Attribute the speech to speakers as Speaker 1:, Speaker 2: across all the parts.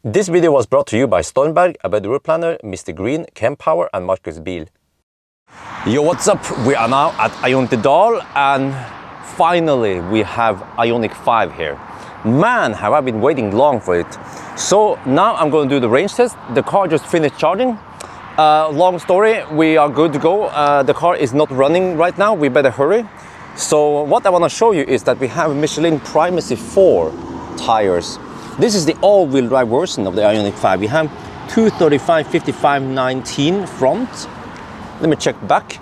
Speaker 1: This video was brought to you by Stormberg, ABRP Planner, MisterGreen, Kempower and Marcus Bil. Yo, what's up? We are now at Untitled and finally we have Ioniq 5 here. Man, have I been waiting long for it. So now I'm going to do the range test. The car just finished charging. Long story, we are good to go. The car is not running right now, we better hurry. So what I want to show you is that we have Michelin Primacy 4 tires. This is the all-wheel drive version of the Ioniq 5. We have 235, 55, 19 front. Let me check back.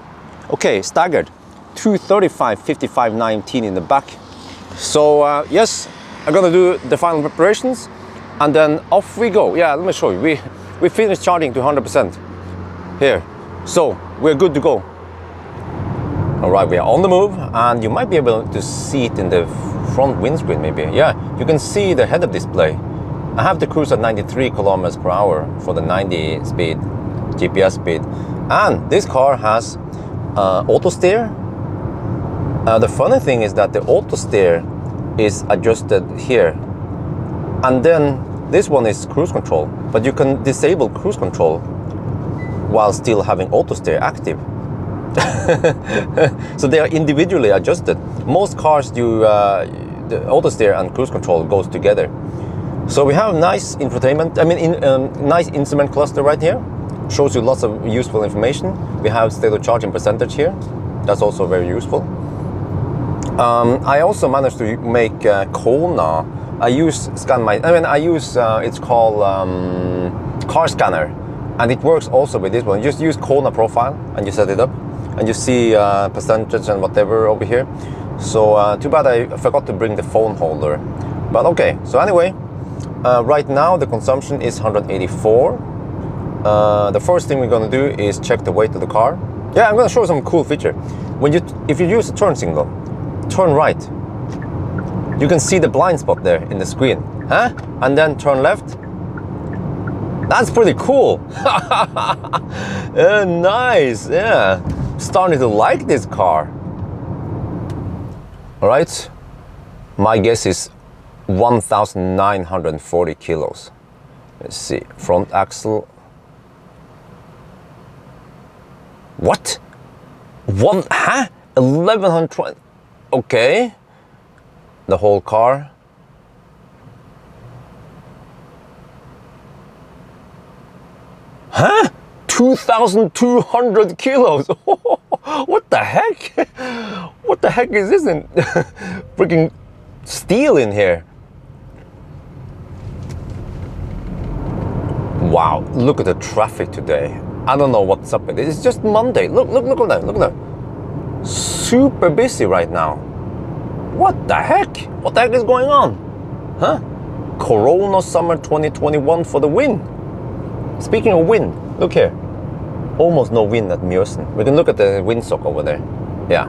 Speaker 1: Okay, staggered. 235, 55, 19 in the back. So yes, I'm gonna do the final preparations and then off we go. Yeah, let me show you. We finished charging to 100% here. So we're good to go. All right, we are on the move and you might be able to see it in the front windscreen maybe. Yeah, you can see the head-up display. I have to cruise at 93 kilometers per hour for the 90 speed, GPS speed. And this car has auto steer. The funny thing is that the auto steer is adjusted here. And then this one is cruise control, but you can disable cruise control while still having auto steer active. So they are individually adjusted. Most cars do the auto steer and cruise control goes together. So we have nice infotainment. Nice instrument cluster right here. Shows you lots of useful information. We have state of charging percentage here. That's also very useful. I also managed to make Kona. I use it's called car scanner, and it works also with this one. You just use Kona profile and you set it up. And you see percentage and whatever over here. So too bad I forgot to bring the phone holder. But okay, so anyway, right now the consumption is 184. The first thing we're gonna do is check the weight of the car. Yeah, I'm gonna show you some cool feature. If you use the turn signal, turn right, you can see the blind spot there in the screen. Huh? And then turn left. That's pretty cool. Nice, yeah. Starting to like this car. All right, my guess is 1,940 kilos. Let's see, front axle. What? 1,120, okay. The whole car. Huh? 2,200 kilos. What the heck? What the heck is this in freaking steel in here? Wow, look at the traffic today. I don't know what's up with it. It's just Monday. Look at that. Look at that. Super busy right now. What the heck? What the heck is going on? Huh? Corona Summer 2021 for the win. Speaking of wind, look here. Almost no wind at Mjøsen. We can look at the windsock over there. Yeah,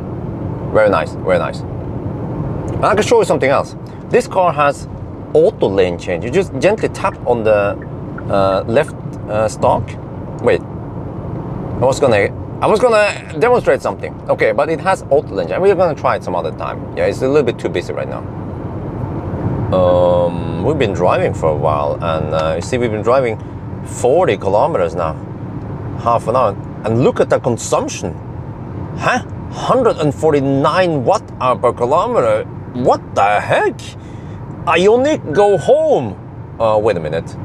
Speaker 1: very nice, very nice. And I can show you something else. This car has auto lane change. You just gently tap on the left stalk. Wait, I was gonna demonstrate something. Okay, but it has auto lane change. We're gonna try it some other time. Yeah, it's a little bit too busy right now. We've been driving for a while, and you see we've been driving 40 kilometers now, half an hour, and look at the consumption. Huh? 149 watt-hour per kilometer. What the heck? Ioniq, go home. Wait a minute.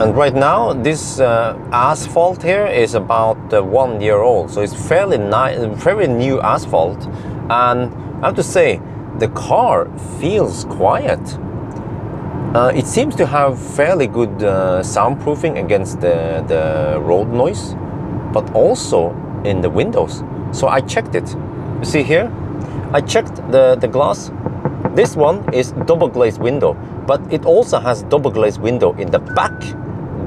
Speaker 1: And right now this asphalt here is about 1 year old, so it's fairly nice, very new asphalt. And I have to say, the car feels quiet. It seems to have fairly good soundproofing against the road noise, but also in the windows. So I checked it. You see here? I checked the glass. This one is double glazed window, but it also has double glazed window in the back.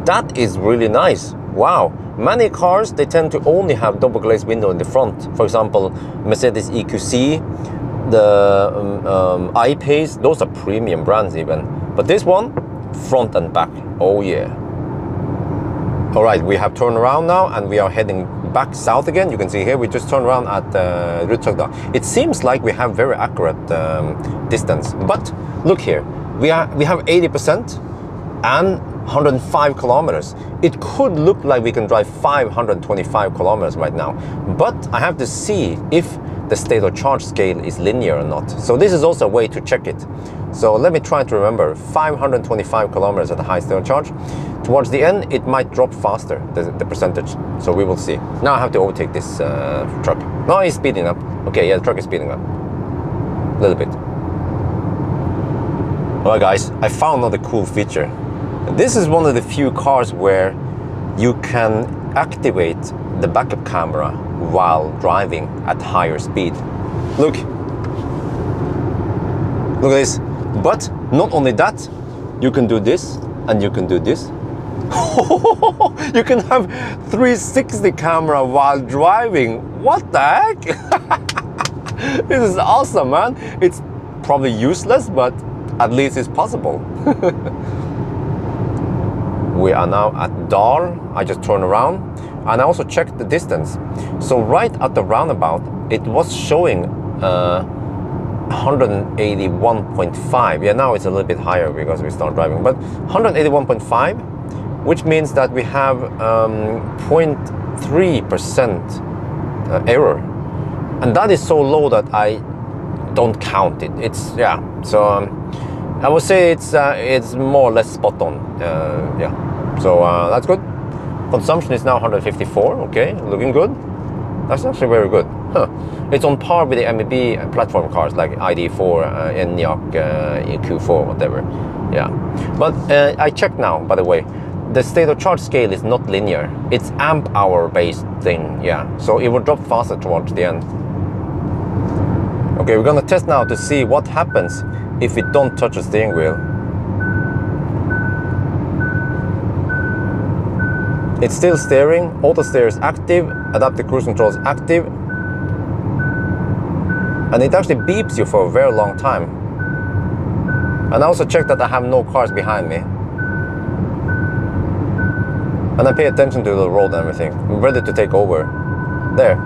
Speaker 1: That is really nice. Wow. Many cars, they tend to only have double glazed window in the front. For example, Mercedes EQC, the I-Pace, those are premium brands even. But this one, front and back. Oh yeah. All right, we have turned around now and we are heading back south again. You can see here, we just turned around at Rudshøgda. It seems like we have very accurate distance, but look here, we have 80%. and 105 kilometers. It could look like we can drive 525 kilometers right now, but I have to see if the state of charge scale is linear or not. So this is also a way to check it. So let me try to remember 525 kilometers at the high state of charge. Towards the end, it might drop faster, the percentage. So we will see. Now I have to overtake this truck. No, he's speeding up. Okay, yeah, the truck is speeding up. A little bit. Alright guys, I found another cool feature. This is one of the few cars where you can activate the backup camera while driving at higher speed. Look at this. But not only that, you can do this and you can do this. You can have 360 camera while driving. What the heck? This is awesome, man. It's probably useless, but at least it's possible. We are now at Dal. I just turned around and I also checked the distance. So right at the roundabout, it was showing 181.5. Yeah, now it's a little bit higher because we start driving, but 181.5, which means that we have 0.3% error. And that is so low that I don't count it. It's, yeah, so I would say it's more or less spot on. Yeah, so that's good. Consumption is now 154. Okay, looking good. That's actually very good. Huh. It's on par with the MEB platform cars like ID4, Ioniq, Q4, whatever. Yeah, but I checked now, by the way. The state of charge scale is not linear. It's amp hour based thing. Yeah, so it will drop faster towards the end. Okay, we're gonna test now to see what happens if we don't touch the steering wheel. It's still steering, auto steer is active, adaptive cruise control is active, and it actually beeps you for a very long time. And I also checked that I have no cars behind me. And I pay attention to the road and everything. I'm ready to take over. There.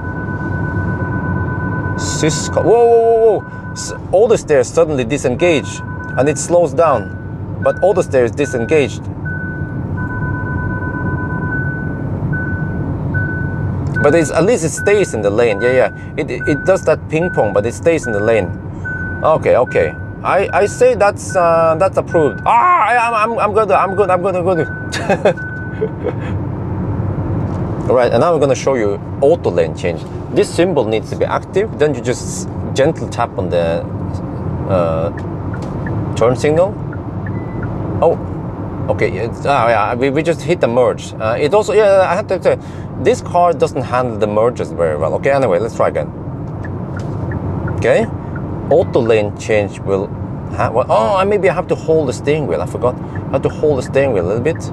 Speaker 1: Whoa, whoa, whoa, whoa. Auto steer suddenly disengaged and it slows down, but auto steer is disengaged. But at least it stays in the lane. Yeah. It does that ping pong, but it stays in the lane. Okay. I say that's approved. I'm good. Alright, and now I'm gonna show you auto lane change. This symbol needs to be active, then you just gentle tap on the turn signal. Oh, okay, yeah, we just hit the merge. It also, yeah, I have to say, this car doesn't handle the merges very well. Okay, anyway, let's try again. Okay, auto lane change will maybe I have to hold the steering wheel. I forgot. I have to hold the steering wheel a little bit.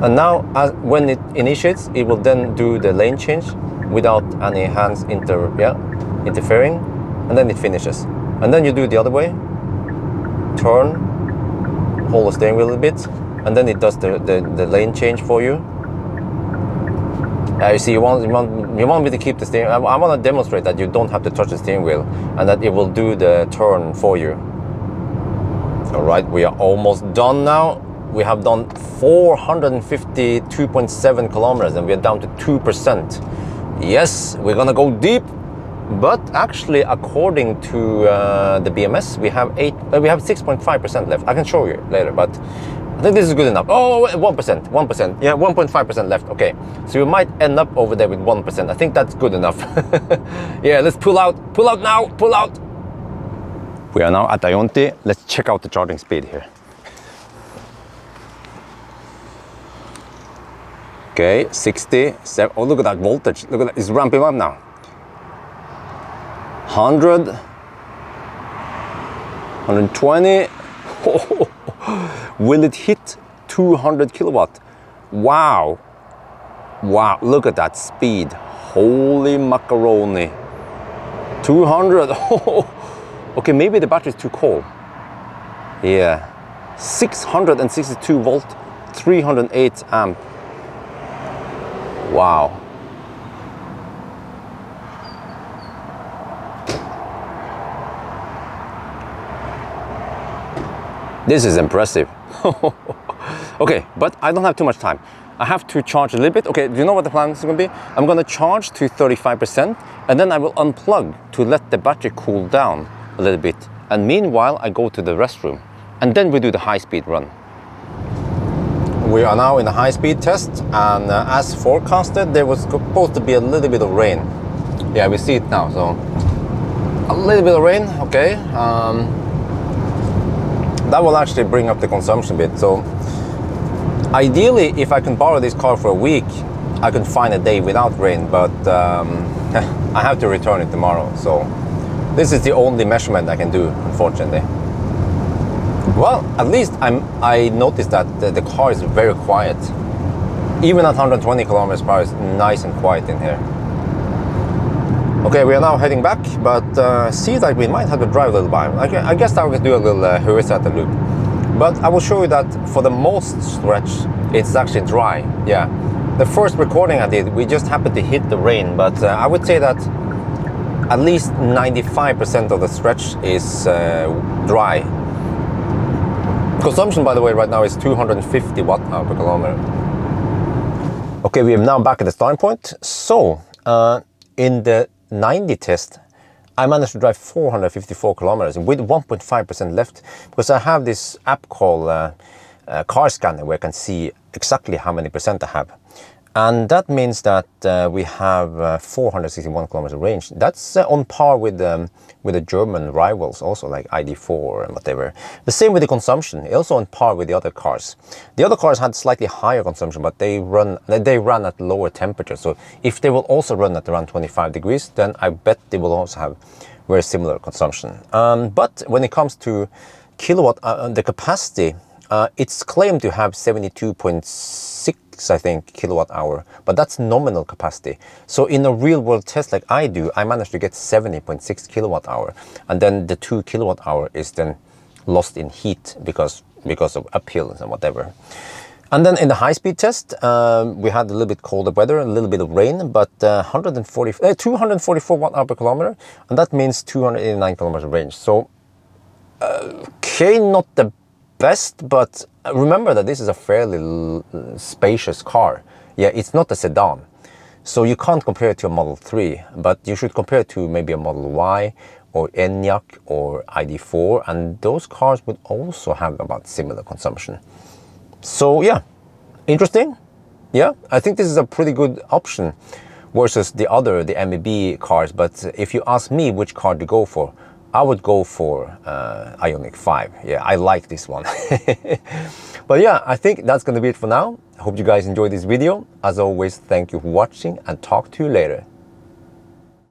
Speaker 1: And now, when it initiates, it will then do the lane change without any hands interfering, and then it finishes. And then you do it the other way. Turn, hold the steering wheel a little bit, and then it does the lane change for you. You see, you want me to keep the steering. I want to demonstrate that you don't have to touch the steering wheel, and that it will do the turn for you. All right, we are almost done now. We have done 452.7 kilometers and we are down to 2%. Yes, we're gonna go deep, but actually, according to the BMS, we have 6.5% left. I can show you later, but I think this is good enough. Oh, 1%. Yeah, 1.5% left. Okay, so we might end up over there with 1%. I think that's good enough. Yeah, let's pull out now. We are now at Ionti. Let's check out the charging speed here. Okay, 60, oh look at that voltage, look at that, it's ramping up now. 100, 120, will it hit 200 kilowatt? Wow, look at that speed, holy macaroni. 200, okay, maybe the battery is too cold. Yeah, 662 volt, 308 amp. Wow. This is impressive. Okay, but I don't have too much time. I have to charge a little bit. Okay, do you know what the plan is going to be? I'm going to charge to 35% and then I will unplug to let the battery cool down a little bit. And meanwhile, I go to the restroom and then we do the high-speed run. We are now in the high-speed test, and as forecasted, there was supposed to be a little bit of rain. Yeah, we see it now, so a little bit of rain, okay. That will actually bring up the consumption a bit. So ideally, if I can borrow this car for a week, I can find a day without rain, but I have to return it tomorrow. So this is the only measurement I can do, unfortunately. Well, at least I noticed that the car is very quiet. Even at 120 kilometers per hour, it's nice and quiet in here. Okay, we are now heading back, but see that we might have to drive a little by. I guess I will do a little at the loop. But I will show you that for the most stretch, it's actually dry. Yeah, the first recording I did, we just happened to hit the rain, but I would say that at least 95% of the stretch is dry. Consumption, by the way, right now is 250 watt-hour per kilometer. Okay, we are now back at the starting point. So, in the 90 test, I managed to drive 454 kilometers with 1.5% left, because I have this app called Car Scanner where I can see exactly how many percent I have. And that means that we have 461 kilometers range. That's on par with the German rivals, also like ID4 and whatever. The same with the consumption, also on par with the other cars. The other cars had slightly higher consumption, but they run at lower temperatures. So if they will also run at around 25 degrees, then I bet they will also have very similar consumption. But when it comes to kilowatt, the capacity, it's claimed to have 72.6, I think, kilowatt hour, but that's nominal capacity. So in a real world test like I do, I managed to get 70.6 kilowatt hour, and then the 2 kilowatt hour is then lost in heat because of uphills and whatever. And then in the high-speed test, we had a little bit colder weather, a little bit of rain, but 244 watt-hour per kilometer, and that means 289 kilometers range. So, okay, not the best, but remember that this is a fairly spacious car. Yeah, it's not a sedan, so you can't compare it to a Model 3, but you should compare it to maybe a Model Y or Enyaq or ID4, and those cars would also have about similar consumption. So yeah, interesting. Yeah, I think this is a pretty good option versus the MEB cars. But if you ask me which car to go for, I would go for Ioniq 5. Yeah, I like this one. But yeah, I think that's going to be it for now. I hope you guys enjoyed this video. As always, thank you for watching and talk to you later.